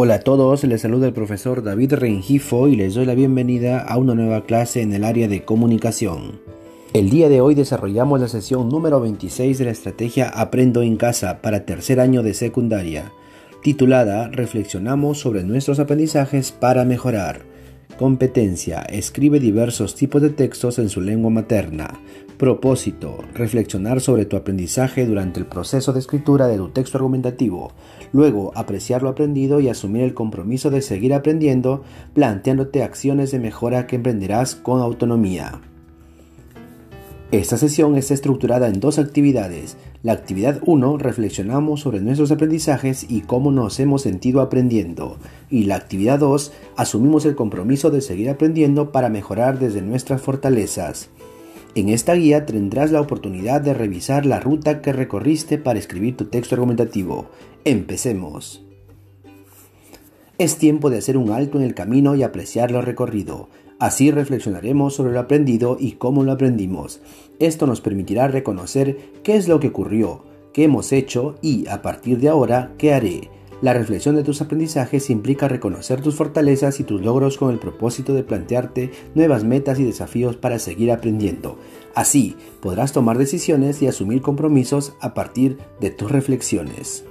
Hola a todos, les saluda el profesor David Rengifo y les doy la bienvenida a una nueva clase en el área de comunicación. El día de hoy desarrollamos la sesión número 26 de la estrategia Aprendo en Casa para tercer año de secundaria, titulada Reflexionamos sobre nuestros aprendizajes para mejorar. Competencia: escribe diversos tipos de textos en su lengua materna. Propósito: reflexionar sobre tu aprendizaje durante el proceso de escritura de tu texto argumentativo. Luego, apreciar lo aprendido y asumir el compromiso de seguir aprendiendo, planteándote acciones de mejora que emprenderás con autonomía. Esta sesión está estructurada en dos actividades. La actividad 1, reflexionamos sobre nuestros aprendizajes y cómo nos hemos sentido aprendiendo. Y la actividad 2, asumimos el compromiso de seguir aprendiendo para mejorar desde nuestras fortalezas. En esta guía tendrás la oportunidad de revisar la ruta que recorriste para escribir tu texto argumentativo. Empecemos. Es tiempo de hacer un alto en el camino y apreciar lo recorrido. Así reflexionaremos sobre lo aprendido y cómo lo aprendimos. Esto nos permitirá reconocer qué es lo que ocurrió, qué hemos hecho y, a partir de ahora, qué haré. La reflexión de tus aprendizajes implica reconocer tus fortalezas y tus logros con el propósito de plantearte nuevas metas y desafíos para seguir aprendiendo. Así, podrás tomar decisiones y asumir compromisos a partir de tus reflexiones.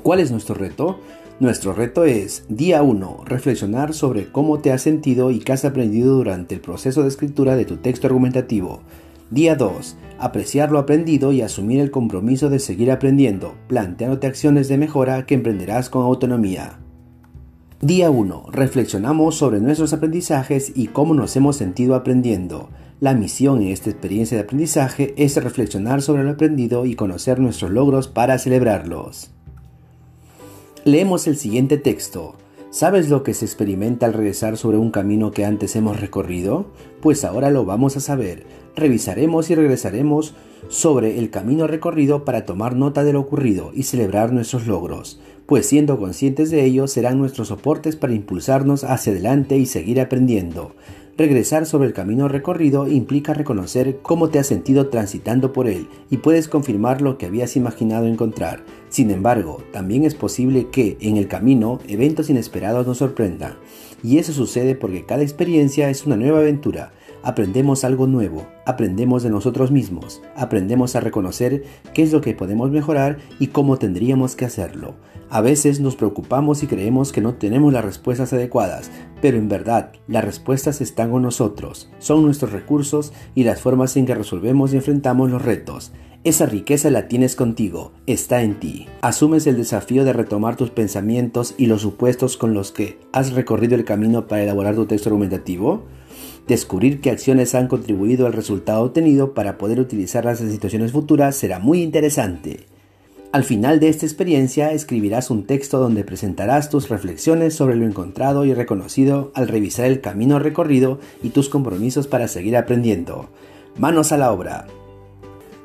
¿Cuál es nuestro reto? Nuestro reto es, día 1, reflexionar sobre cómo te has sentido y qué has aprendido durante el proceso de escritura de tu texto argumentativo. Día 2, apreciar lo aprendido y asumir el compromiso de seguir aprendiendo, planteándote acciones de mejora que emprenderás con autonomía. Día 1, reflexionamos sobre nuestros aprendizajes y cómo nos hemos sentido aprendiendo. La misión en esta experiencia de aprendizaje es reflexionar sobre lo aprendido y conocer nuestros logros para celebrarlos. Leemos el siguiente texto. ¿Sabes lo que se experimenta al regresar sobre un camino que antes hemos recorrido? Pues ahora lo vamos a saber. Revisaremos y regresaremos sobre el camino recorrido para tomar nota de lo ocurrido y celebrar nuestros logros, pues siendo conscientes de ello serán nuestros soportes para impulsarnos hacia adelante y seguir aprendiendo. Regresar sobre el camino recorrido implica reconocer cómo te has sentido transitando por él y puedes confirmar lo que habías imaginado encontrar. Sin embargo, también es posible que, en el camino, eventos inesperados nos sorprendan. Y eso sucede porque cada experiencia es una nueva aventura. Aprendemos algo nuevo, aprendemos de nosotros mismos, aprendemos a reconocer qué es lo que podemos mejorar y cómo tendríamos que hacerlo. A veces nos preocupamos y creemos que no tenemos las respuestas adecuadas, pero en verdad las respuestas están con nosotros, son nuestros recursos y las formas en que resolvemos y enfrentamos los retos. Esa riqueza la tienes contigo, está en ti. ¿Asumes el desafío de retomar tus pensamientos y los supuestos con los que has recorrido el camino para elaborar tu texto argumentativo? Descubrir qué acciones han contribuido al resultado obtenido para poder utilizarlas en situaciones futuras será muy interesante. Al final de esta experiencia escribirás un texto donde presentarás tus reflexiones sobre lo encontrado y reconocido al revisar el camino recorrido y tus compromisos para seguir aprendiendo. Manos a la obra.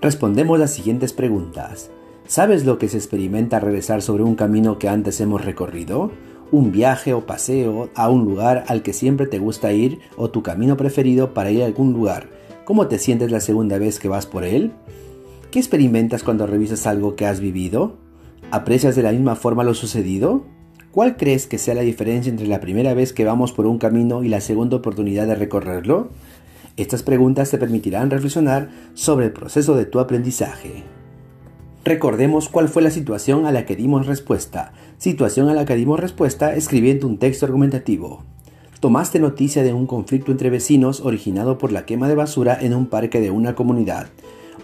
Respondemos las siguientes preguntas. ¿Sabes lo que se experimenta al regresar sobre un camino que antes hemos recorrido? ¿Un viaje o paseo a un lugar al que siempre te gusta ir o tu camino preferido para ir a algún lugar? ¿Cómo te sientes la segunda vez que vas por él? ¿Qué experimentas cuando revisas algo que has vivido? ¿Aprecias de la misma forma lo sucedido? ¿Cuál crees que sea la diferencia entre la primera vez que vamos por un camino y la segunda oportunidad de recorrerlo? Estas preguntas te permitirán reflexionar sobre el proceso de tu aprendizaje. Recordemos cuál fue la situación a la que dimos respuesta. Situación a la que dimos respuesta escribiendo un texto argumentativo. Tomaste noticia de un conflicto entre vecinos originado por la quema de basura en un parque de una comunidad.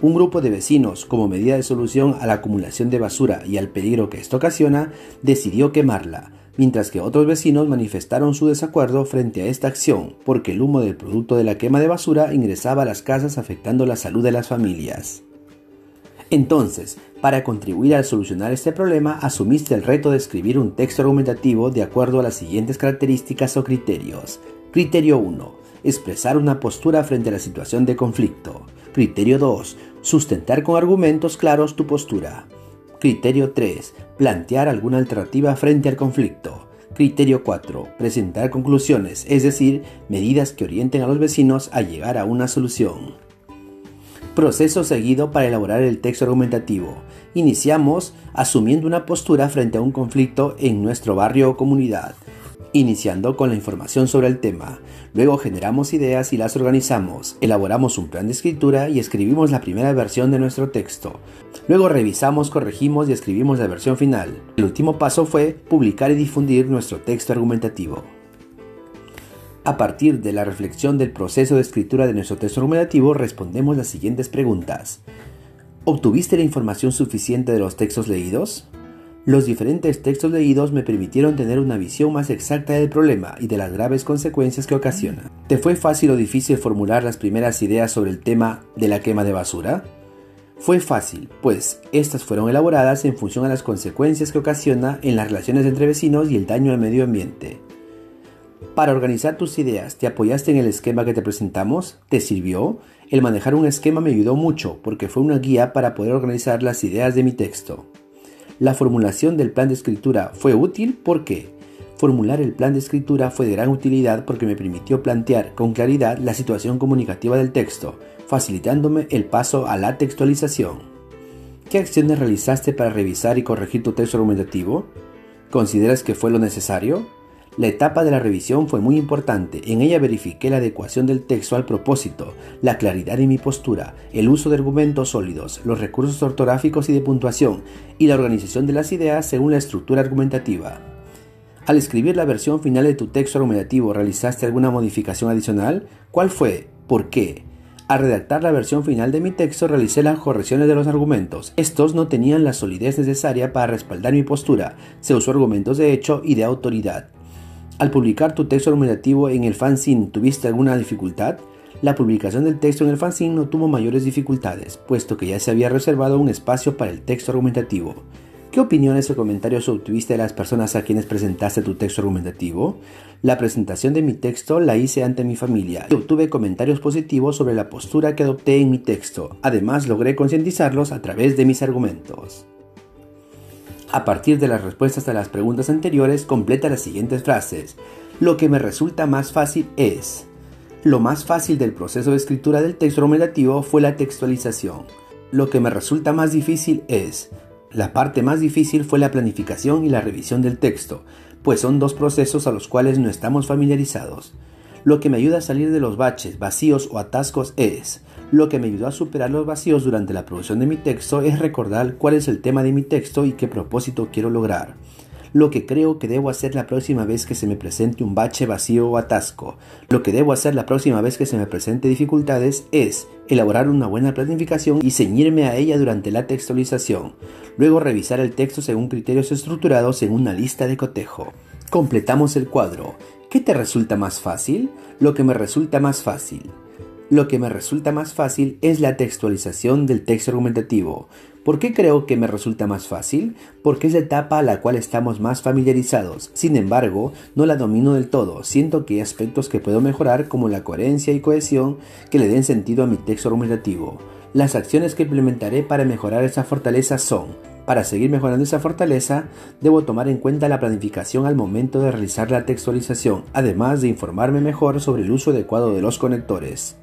Un grupo de vecinos, como medida de solución a la acumulación de basura y al peligro que esto ocasiona, decidió quemarla, mientras que otros vecinos manifestaron su desacuerdo frente a esta acción, porque el humo del producto de la quema de basura ingresaba a las casas afectando la salud de las familias. Entonces, para contribuir a solucionar este problema, asumiste el reto de escribir un texto argumentativo de acuerdo a las siguientes características o criterios. Criterio 1. Expresar una postura frente a la situación de conflicto. Criterio 2. Sustentar con argumentos claros tu postura. Criterio 3. Plantear alguna alternativa frente al conflicto. Criterio 4. Presentar conclusiones, es decir, medidas que orienten a los vecinos a llegar a una solución. Proceso seguido para elaborar el texto argumentativo. Iniciamos asumiendo una postura frente a un conflicto en nuestro barrio o comunidad, iniciando con la información sobre el tema. Luego generamos ideas y las organizamos, elaboramos un plan de escritura y escribimos la primera versión de nuestro texto. Luego revisamos, corregimos y escribimos la versión final. El último paso fue publicar y difundir nuestro texto argumentativo. A partir de la reflexión del proceso de escritura de nuestro texto argumentativo, respondemos las siguientes preguntas. ¿Obtuviste la información suficiente de los textos leídos? Los diferentes textos leídos me permitieron tener una visión más exacta del problema y de las graves consecuencias que ocasiona. ¿Te fue fácil o difícil formular las primeras ideas sobre el tema de la quema de basura? Fue fácil, pues estas fueron elaboradas en función a las consecuencias que ocasiona en las relaciones entre vecinos y el daño al medio ambiente. Para organizar tus ideas, ¿te apoyaste en el esquema que te presentamos? ¿Te sirvió? El manejar un esquema me ayudó mucho porque fue una guía para poder organizar las ideas de mi texto. La formulación del plan de escritura fue útil, ¿por qué? Formular el plan de escritura fue de gran utilidad porque me permitió plantear con claridad la situación comunicativa del texto, facilitándome el paso a la textualización. ¿Qué acciones realizaste para revisar y corregir tu texto argumentativo? ¿Consideras que fue lo necesario? La etapa de la revisión fue muy importante. En ella verifiqué la adecuación del texto al propósito, la claridad de mi postura, el uso de argumentos sólidos, los recursos ortográficos y de puntuación, y la organización de las ideas según la estructura argumentativa. Al escribir la versión final de tu texto argumentativo, ¿realizaste alguna modificación adicional? ¿Cuál fue? ¿Por qué? Al redactar la versión final de mi texto, realicé las correcciones de los argumentos. Estos no tenían la solidez necesaria para respaldar mi postura. Se usó argumentos de hecho y de autoridad. Al publicar tu texto argumentativo en el fanzine, ¿tuviste alguna dificultad? La publicación del texto en el fanzine no tuvo mayores dificultades, puesto que ya se había reservado un espacio para el texto argumentativo. ¿Qué opiniones o comentarios obtuviste de las personas a quienes presentaste tu texto argumentativo? La presentación de mi texto la hice ante mi familia y obtuve comentarios positivos sobre la postura que adopté en mi texto. Además, logré concientizarlos a través de mis argumentos. A partir de las respuestas a las preguntas anteriores, completa las siguientes frases. Lo que me resulta más fácil es. Lo más fácil del proceso de escritura del texto argumentativo fue la textualización. Lo que me resulta más difícil es. La parte más difícil fue la planificación y la revisión del texto, pues son dos procesos a los cuales no estamos familiarizados. Lo que me ayuda a salir de los baches, vacíos o atascos es. Lo que me ayudó a superar los vacíos durante la producción de mi texto es recordar cuál es el tema de mi texto y qué propósito quiero lograr. Lo que creo que debo hacer la próxima vez que se me presente un bache, vacío o atasco. Lo que debo hacer la próxima vez que se me presente dificultades es elaborar una buena planificación y ceñirme a ella durante la textualización. Luego revisar el texto según criterios estructurados en una lista de cotejo. Completamos el cuadro. ¿Qué te resulta más fácil? Lo que me resulta más fácil. Lo que me resulta más fácil es la textualización del texto argumentativo. ¿Por qué creo que me resulta más fácil? Porque es la etapa a la cual estamos más familiarizados. Sin embargo, no la domino del todo. Siento que hay aspectos que puedo mejorar, como la coherencia y cohesión que le den sentido a mi texto argumentativo. Las acciones que implementaré para mejorar esa fortaleza son: para seguir mejorando esa fortaleza, debo tomar en cuenta la planificación al momento de realizar la textualización, además de informarme mejor sobre el uso adecuado de los conectores.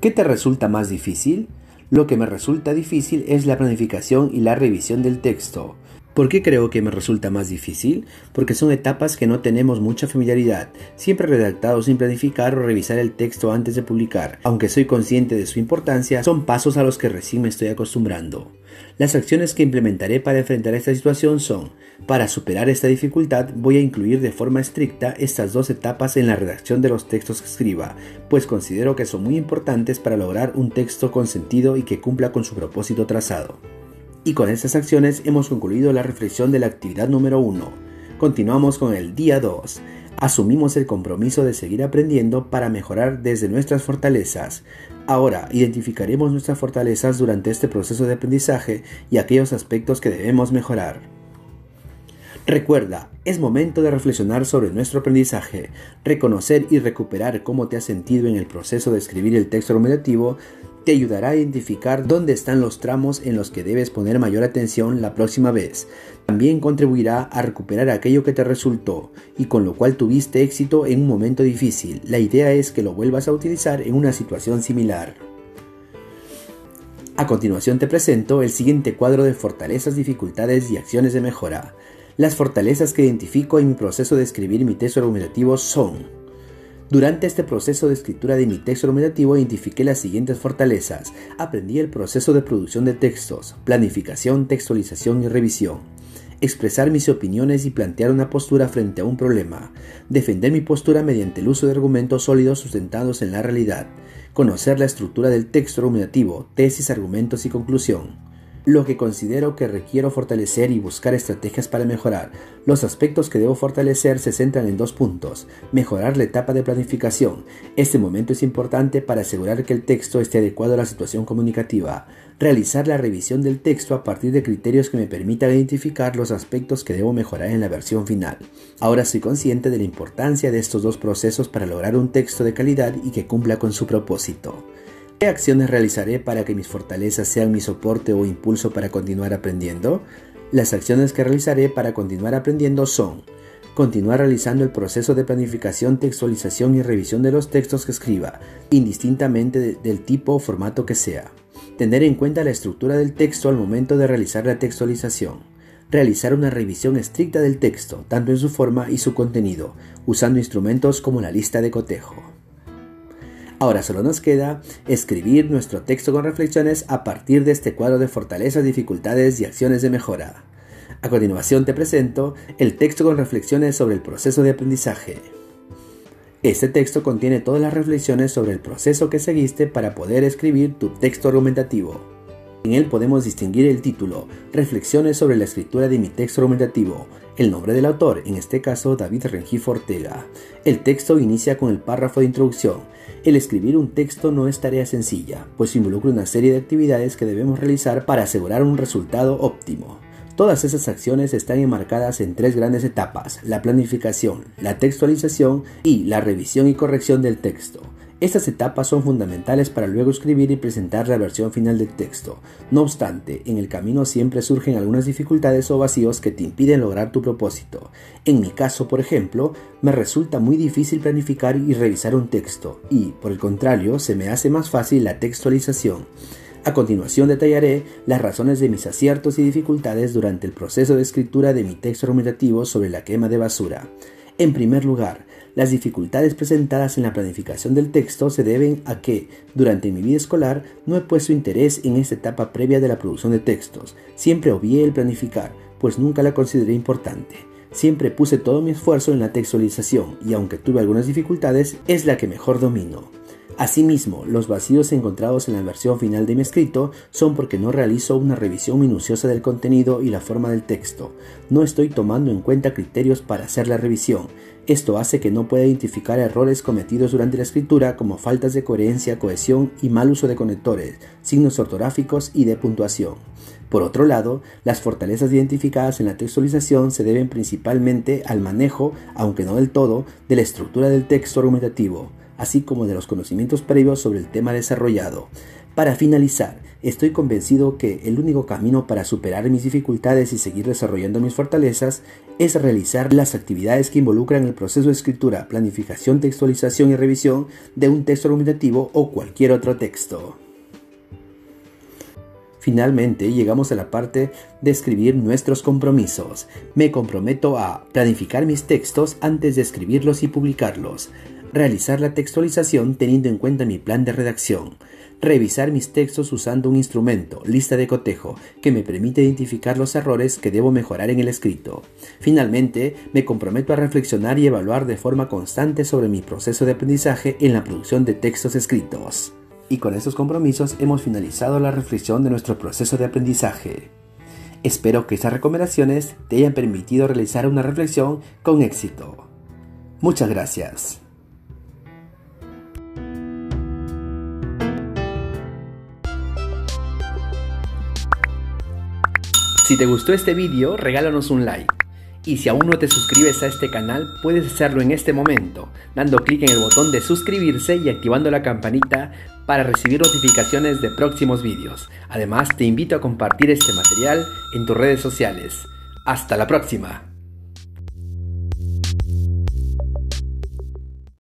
¿Qué te resulta más difícil? Lo que me resulta difícil es la planificación y la revisión del texto. ¿Por qué creo que me resulta más difícil? Porque son etapas que no tenemos mucha familiaridad, siempre redactado sin planificar o revisar el texto antes de publicar. Aunque soy consciente de su importancia, son pasos a los que recién me estoy acostumbrando. Las acciones que implementaré para enfrentar esta situación son: para superar esta dificultad, voy a incluir de forma estricta estas dos etapas en la redacción de los textos que escriba, pues considero que son muy importantes para lograr un texto con sentido y que cumpla con su propósito trazado. Y con estas acciones hemos concluido la reflexión de la actividad número 1. Continuamos con el día 2. Asumimos el compromiso de seguir aprendiendo para mejorar desde nuestras fortalezas. Ahora identificaremos nuestras fortalezas durante este proceso de aprendizaje y aquellos aspectos que debemos mejorar. Recuerda, es momento de reflexionar sobre nuestro aprendizaje, reconocer y recuperar cómo te has sentido en el proceso de escribir el texto argumentativo. Te ayudará a identificar dónde están los tramos en los que debes poner mayor atención la próxima vez. También contribuirá a recuperar aquello que te resultó y con lo cual tuviste éxito en un momento difícil. La idea es que lo vuelvas a utilizar en una situación similar. A continuación te presento el siguiente cuadro de fortalezas, dificultades y acciones de mejora. Las fortalezas que identifico en mi proceso de escribir mi texto argumentativo son: durante este proceso de escritura de mi texto argumentativo identifiqué las siguientes fortalezas. Aprendí el proceso de producción de textos, planificación, textualización y revisión. Expresar mis opiniones y plantear una postura frente a un problema. Defender mi postura mediante el uso de argumentos sólidos sustentados en la realidad. Conocer la estructura del texto argumentativo, tesis, argumentos y conclusión. Lo que considero que requiero fortalecer y buscar estrategias para mejorar. Los aspectos que debo fortalecer se centran en 2 puntos. Mejorar la etapa de planificación. Este momento es importante para asegurar que el texto esté adecuado a la situación comunicativa. Realizar la revisión del texto a partir de criterios que me permitan identificar los aspectos que debo mejorar en la versión final. Ahora soy consciente de la importancia de estos 2 procesos para lograr un texto de calidad y que cumpla con su propósito. ¿Qué acciones realizaré para que mis fortalezas sean mi soporte o impulso para continuar aprendiendo? Las acciones que realizaré para continuar aprendiendo son: continuar realizando el proceso de planificación, textualización y revisión de los textos que escriba, indistintamente del tipo o formato que sea. Tener en cuenta la estructura del texto al momento de realizar la textualización. Realizar una revisión estricta del texto, tanto en su forma y su contenido, usando instrumentos como la lista de cotejo. Ahora solo nos queda escribir nuestro texto con reflexiones a partir de este cuadro de fortalezas, dificultades y acciones de mejora. A continuación te presento el texto con reflexiones sobre el proceso de aprendizaje. Este texto contiene todas las reflexiones sobre el proceso que seguiste para poder escribir tu texto argumentativo. En él podemos distinguir el título, Reflexiones sobre la escritura de mi texto argumentativo, el nombre del autor, en este caso David Rengifo Ortega. El texto inicia con el párrafo de introducción. El escribir un texto no es tarea sencilla, pues involucra una serie de actividades que debemos realizar para asegurar un resultado óptimo. Todas esas acciones están enmarcadas en 3 grandes etapas: la planificación, la textualización y la revisión y corrección del texto. Estas etapas son fundamentales para luego escribir y presentar la versión final del texto. No obstante, en el camino siempre surgen algunas dificultades o vacíos que te impiden lograr tu propósito. En mi caso, por ejemplo, me resulta muy difícil planificar y revisar un texto y, por el contrario, se me hace más fácil la textualización. A continuación detallaré las razones de mis aciertos y dificultades durante el proceso de escritura de mi texto argumentativo sobre la quema de basura. En primer lugar, las dificultades presentadas en la planificación del texto se deben a que, durante mi vida escolar, no he puesto interés en esta etapa previa de la producción de textos. Siempre obvié el planificar, pues nunca la consideré importante. Siempre puse todo mi esfuerzo en la textualización y aunque tuve algunas dificultades, es la que mejor domino. Asimismo, los vacíos encontrados en la versión final de mi escrito son porque no realizo una revisión minuciosa del contenido y la forma del texto. No estoy tomando en cuenta criterios para hacer la revisión. Esto hace que no pueda identificar errores cometidos durante la escritura como faltas de coherencia, cohesión y mal uso de conectores, signos ortográficos y de puntuación. Por otro lado, las fortalezas identificadas en la textualización se deben principalmente al manejo, aunque no del todo, de la estructura del texto argumentativo, así como de los conocimientos previos sobre el tema desarrollado. Para finalizar, estoy convencido que el único camino para superar mis dificultades y seguir desarrollando mis fortalezas es realizar las actividades que involucran el proceso de escritura, planificación, textualización y revisión de un texto argumentativo o cualquier otro texto. Finalmente, llegamos a la parte de escribir nuestros compromisos. Me comprometo a planificar mis textos antes de escribirlos y publicarlos. Realizar la textualización teniendo en cuenta mi plan de redacción. Revisar mis textos usando un instrumento, lista de cotejo, que me permite identificar los errores que debo mejorar en el escrito. Finalmente, me comprometo a reflexionar y evaluar de forma constante sobre mi proceso de aprendizaje en la producción de textos escritos. Y con estos compromisos hemos finalizado la reflexión de nuestro proceso de aprendizaje. Espero que estas recomendaciones te hayan permitido realizar una reflexión con éxito. Muchas gracias. Si te gustó este vídeo, regálanos un like. Y si aún no te suscribes a este canal, puedes hacerlo en este momento, dando clic en el botón de suscribirse y activando la campanita para recibir notificaciones de próximos vídeos. Además, te invito a compartir este material en tus redes sociales. ¡Hasta la próxima!